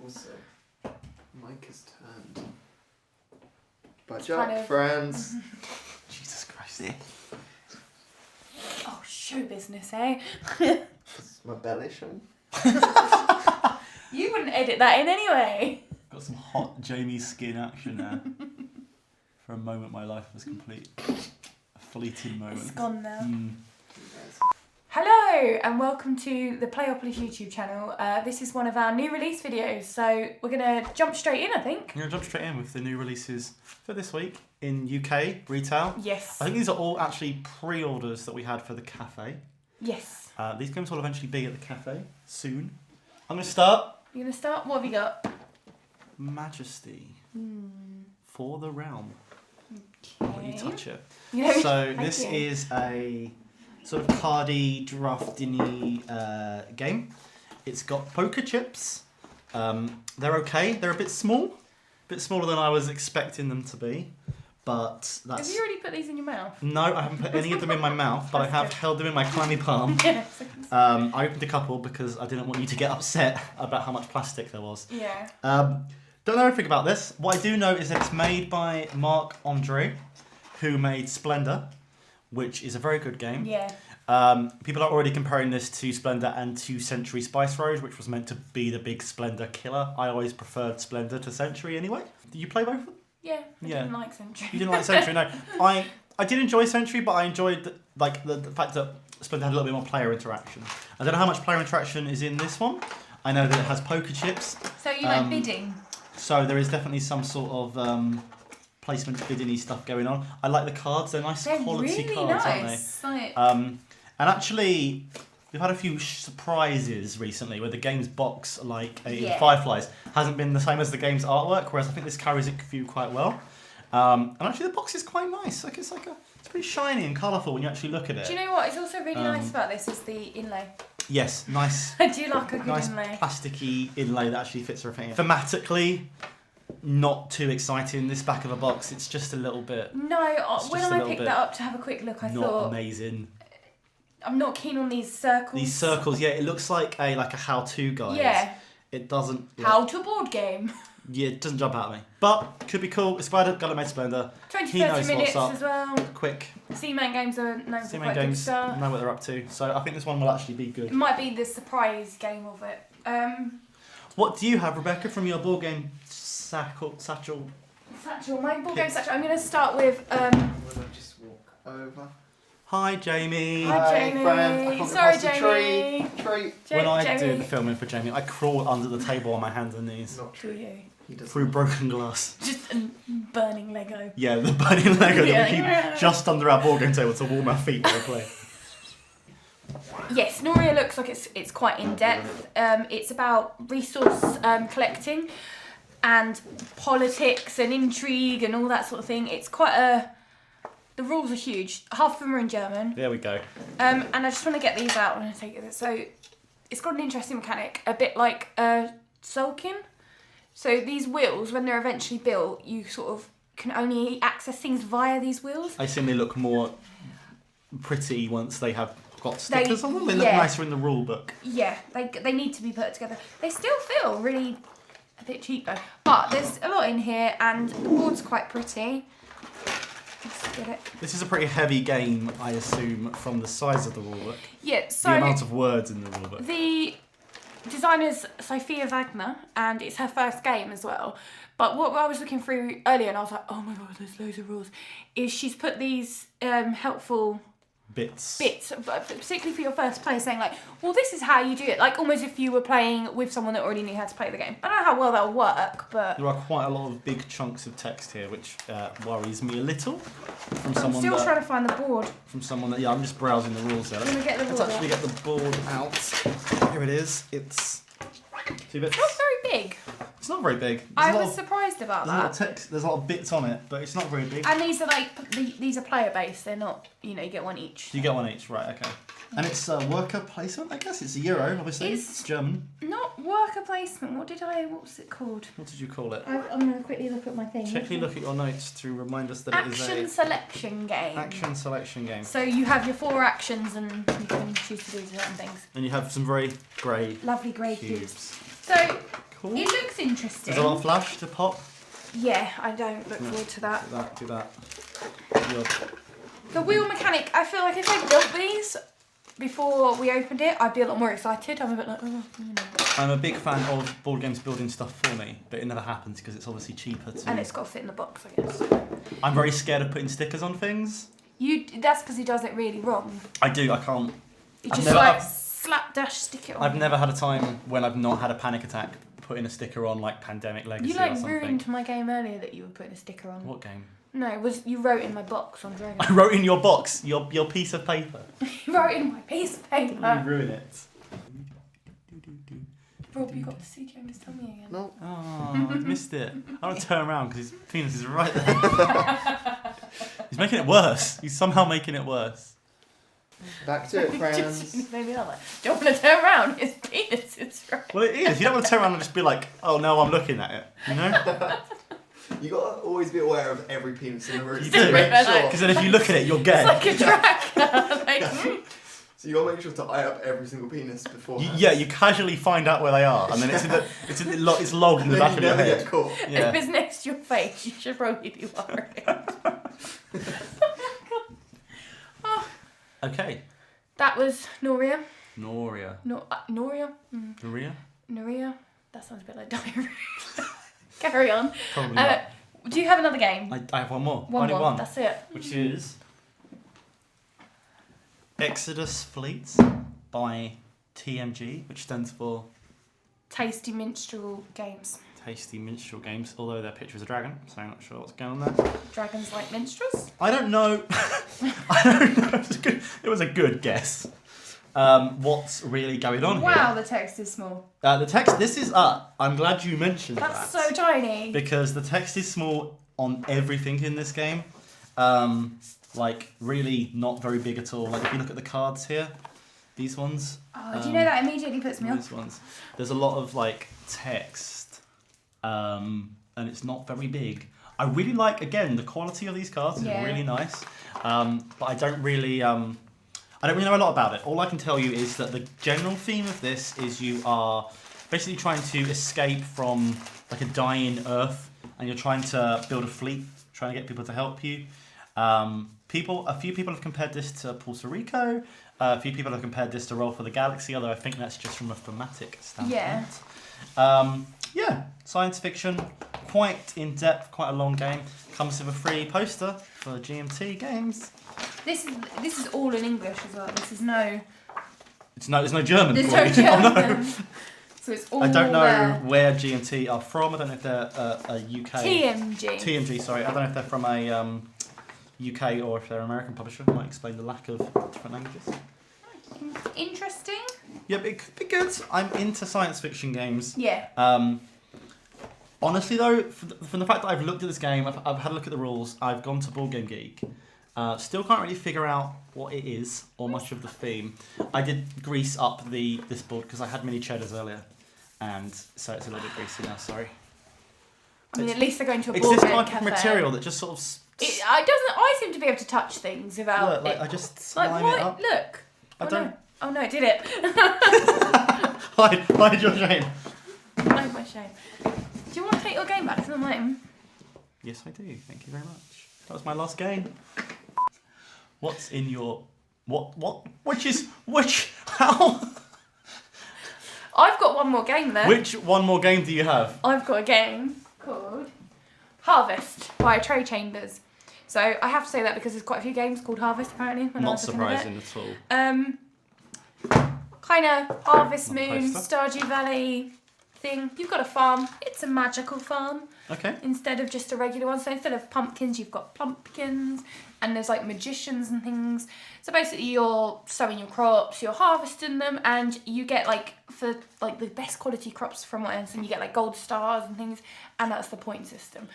Also, mic is turned. Budge up, friends. Jesus Christ. Oh, show business, eh? Is my belly showing? You wouldn't edit that in anyway. Got some hot Jamie skin action there. For a moment, my life was complete. A fleeting moment. It's gone now. Mm. Hello and welcome to the Playopolis YouTube channel. This is one of our new release videos, so we're going to jump straight in, I think. I'm going to jump straight in with the new releases for this week in UK retail. Yes. I think these are all actually pre-orders that we had for the cafe. Yes. These games will eventually be at the cafe soon. I'm going to start. You're going to start? What have you got? Majesty. For the Realm. Okay. When you touch it. Yeah, So this is a sort of cardy, drafting-y game. It's got poker chips. They're okay. They're a bit small. A bit smaller than I was expecting them to be. But that's... Have you already put these in your mouth? No, I haven't put any of them in my mouth, but I have held them in my clammy palm. Yes. I opened a couple because I didn't want you to get upset about how much plastic there was. Yeah. Don't know anything about this. What I do know is that it's made by Marc Andre, who made Splendor, which is a very good game. Yeah. People are already comparing this to Splendor and to Century Spice Road, which was meant to be the big Splendor killer. I always preferred Splendor to Century anyway. Did you play both of them? Yeah. I didn't like Century. You didn't like Century, no. I did enjoy Century, but I enjoyed the fact that Splendor had a little bit more player interaction. I don't know how much player interaction is in this one. I know that it has poker chips. So you like bidding? So there is definitely some sort of placement bidding-y stuff going on. I like the cards. They're nice quality really cards, nice. aren't they? And actually, we've had a few surprises recently where the game's box, like in Fireflies, hasn't been the same as the game's artwork, whereas I think this carries it through quite well. And actually the box is quite nice. It's pretty shiny and colourful when you actually look at it. Do you know what? It's also really nice about this is the inlay. Yes, nice. I do like a good nice inlay. Plasticky inlay that actually fits everything. Thematically, not too exciting. This back of a box, it's just a little bit. No, when I picked that up to have a quick look, I thought not amazing. I'm not keen on these circles. These circles, yeah, it looks like a how-to guide. Yeah. It doesn't. How to board game. Yeah, it doesn't jump out at me. But could be cool. It's by Guy made Splendor. 20-30 minutes as well. Quick. C-Man games are known for C-Man quite good games stuff. know what they're up to. So I think this one will actually be good. It might be the surprise game of it. What do you have, Rebecca, from your board game satchel? Satchel, my board game satchel. I'm going to start with. Will I just walk over? Hi, Jamie. Hi, Jamie. Friends. I can't Sorry, get past Jamie. the tree. When I Jamie. do the filming for Jamie, I crawl under the table on my hands and knees. Not Do true. you? He doesn't. Through broken glass. Just a burning Lego. Yeah, the burning Lego that we Yeah. keep just under our board game table to warm our feet while we play. Yes, Noria looks like it's quite in depth. It's about resource collecting and politics and intrigue and all that sort of thing. It's quite a. The rules are huge. Half of them are in German. There we go. And I just want to get these out and take it. So it's got an interesting mechanic, a bit like sulking. So these wheels, when they're eventually built, you sort of can only access things via these wheels. I assume they look more pretty once they have got stickers on them. They look yeah. nicer in the rule book. Yeah, they need to be put together. They still feel really a bit cheap though. But there's a lot in here and the board's quite pretty. Let's get it. This is a pretty heavy game, I assume, from the size of the rulebook. Yeah, so the amount of words in the rulebook. the designer's Sophia Wagner, and it's her first game as well. But what I was looking through earlier, and I was like, oh my god, there's loads of rules, is she's put these helpful Bits, but particularly for your first play, saying like, well, this is how you do it. Like almost if you were playing with someone that already knew how to play the game. I don't know how well that'll work, but... There are quite a lot of big chunks of text here, which worries me a little. From I'm someone still that, trying to find the board. From someone that, yeah, I'm just browsing the rules there. I'm gonna get the Let's board actually get the board out. Here it is. It's 2 bits. It's not very big. It's not very big. I was surprised about There's a lot of that. text. There's a lot of bits on it, but it's not very big. And these are like, these are player based. They're not, you get one each. You get one each, right? Okay. And it's worker placement, I guess. It's a euro, obviously. It's German. Not worker placement. What was it called? What did you call it? I'm going to quickly look at my thing. Quickly look at your notes to remind us that it is Action selection game. action selection game. So you have your 4 actions and you can choose to do certain things. And you have some very grey Lovely grey cubes. cubes. So Cool. It looks interesting. There's a lot of flash to pop. Yeah, I don't look forward to that. Do that. The wheel mechanic, I feel like if they built these before we opened it, I'd be a lot more excited. I'm a bit like, I'm a big fan of board games building stuff for me, but it never happens because it's obviously cheaper to... And it's got to fit in the box, I guess. I'm very scared of putting stickers on things. That's because he does it really wrong. I do, I can't... You just slapdash stick it on. I've never had a time when I've not had a panic attack putting a sticker on like Pandemic Legacy or something. You ruined my game earlier that you were putting a sticker on. What game? No, it was you wrote in my box on Dragon. I wrote in your box, your piece of paper. You wrote in my piece of paper. You ruin it. Rob, you got to see Jamie's tummy again. No. Oh, I missed it. I don't turn around because his penis is right there. He's making it worse. He's somehow making it worse. Back to it, friends. Just made me laugh. Like, don't want to turn around. His penis is right. Well, it is. You don't want to turn around and just be like, oh no, I'm looking at it. You know? You gotta always be aware of every penis in the room. You do. Because then if you look at it, you're gay. It's like a tracker. Like, so you gotta make sure to eye up every single penis before. You casually find out where they are, and then it's logged in the back of your head. Cool. Yeah. If it's next to your face, you should probably be worried. Okay. That was Noria. Noria. Noria? Noria? Noria? That sounds a bit like diarrhea. Carry on. Probably not. Do you have another game? I have one more. One Only more. one. That's it. Which is Exodus Fleets by TMG, which stands for Tasty Minstrel Games. Tasty Minstrel Games, although their picture is a dragon, so I'm not sure what's going on there. Dragons like minstrels? I don't know. I don't know. It was a good guess. What's really going on here? Wow, the text is small. The text, this is I'm glad you mentioned That's that. so tiny. Because the text is small on everything in this game. Like, really not very big at all. Like, if you look at the cards here, these ones. Oh, do you know that immediately puts me off? These ones. There's a lot of, like, text. And it's not very big. I really like, again, the quality of these cards is really nice. But I don't really know a lot about it. All I can tell you is that the general theme of this is you are basically trying to escape from like a dying Earth, and you're trying to build a fleet, trying to get people to help you. A few people have compared this to Puerto Rico. A few people have compared this to Roll for the Galaxy, although I think that's just from a thematic standpoint. Yeah, science fiction, quite in depth, quite a long game. Comes with a free poster for GMT games. This is all in English as well. This is no. There's no German. There's for no you. German. Oh, no. So it's all I don't know there. where GMT are from. I don't know if they're a UK. TMG, sorry. I don't know if they're from a UK or if they're an American publisher. Might explain the lack of different languages. Interesting. Yeah, it could be good. I'm into science fiction games. Yeah. Honestly though, from the fact that I've looked at this game, I've had a look at the rules, I've gone to Board Game Geek, still can't really figure out what it is or much of the theme. I did grease up this board because I had mini cheddars earlier, and so it's a little bit greasy now, sorry. I mean, at least they're going to a It's board this game type cafe. of material that just sort of... I seem to be able to touch things without Look, it. I just slime like, it up. Look. I don't... No. Oh no, it did it. Hide your shame. Hide my shame. Do you want to take your game back to the mine? Yes, I do. Thank you very much. That was my last game. What's in your... How? I've got one more game there. Which one more game do you have? I've got a game called Harvest by Trey Chambers. So I have to say that because there's quite a few games called Harvest apparently. When I Not was looking at surprising it. at all. Kind of Harvest Not a Moon, poster. Stardew Valley thing. You've got a farm. It's a magical farm. Okay. Instead of just a regular one. So instead of pumpkins, you've got pumpkins, and there's like magicians and things. So basically you're sowing your crops, you're harvesting them, and you get like, for like the best quality crops from what I understand, you get like gold stars and things, and that's the point system.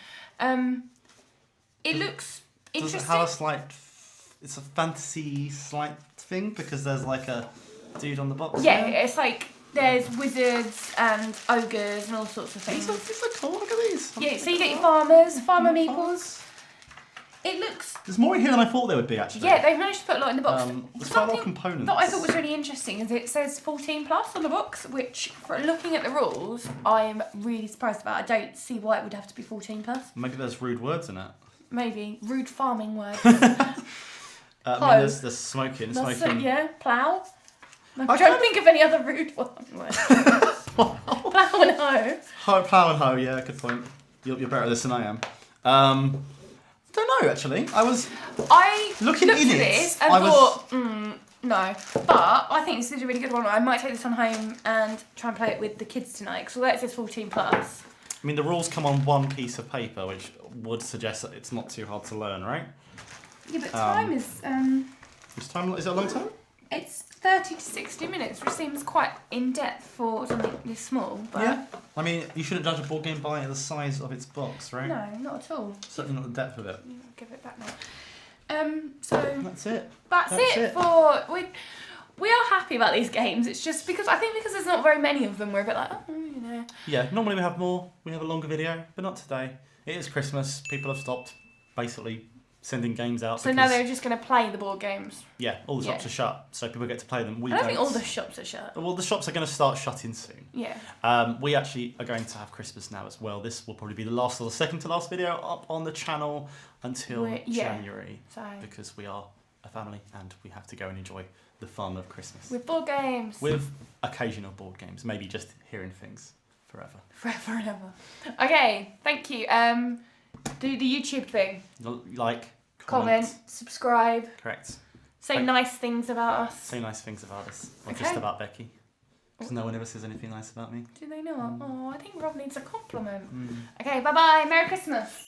It looks interesting. Does it have a slight... It's a fantasy slight thing because there's like a dude on the box? Yeah, there? it's like there's wizards and ogres and all sorts of things. These are cool, look at these. Yeah, so you get your farmer meeples. It looks. There's more in here than I thought there would be, actually. Yeah, they've managed to put a lot in the box. There's quite a lot of components. That I thought was really interesting is it says 14 plus on the box, which, for looking at the rules, I'm really surprised about. I don't see why it would have to be 14 plus. Maybe there's rude words in it. Maybe rude farming words. I mean, there's smoking. Yeah, plough. I'm trying to think of any other rude farming words. Plough and hoe. Plough and hoe, yeah, good point. You're better at this than I am. Don't know, actually. I looking looked in at it. this and thought, no. But I think this is a really good one. I might take this on home and try and play it with the kids tonight. Because although it says 14 plus. I mean, the rules come on one piece of paper, which would suggest that it's not too hard to learn, right? Yeah, but time is... Is it a long time? It's 30 to 60 minutes, which seems quite in-depth for something this small. But Yeah. I mean, you shouldn't judge a board game by the size of its box, right? No, not at all. Certainly not the depth of it. I'll give it back now. So That's it. that's it for... We are happy about these games. It's just because there's not very many of them, we're a bit like, Yeah, normally we have more. We have a longer video, but not today. It is Christmas. People have stopped basically sending games out. So now they're just going to play the board games. Yeah, all the shops are shut, so people get to play them. I don't think all the shops are shut. Well, the shops are going to start shutting soon. Yeah. We actually are going to have Christmas now as well. This will probably be the last or the second to last video up on the channel until January. Because we are a family and we have to go and enjoy the fun of Christmas. With board games. With occasional board games. Maybe just hearing things forever. Forever and ever. Okay, thank you. Do the YouTube thing. Like, comment, subscribe. Correct. Say nice things about us. Say nice things about us. Or just about Becky. Because no one ever says anything nice about me. Do they not? Oh, I think Rob needs a compliment. Okay, bye-bye. Merry Christmas.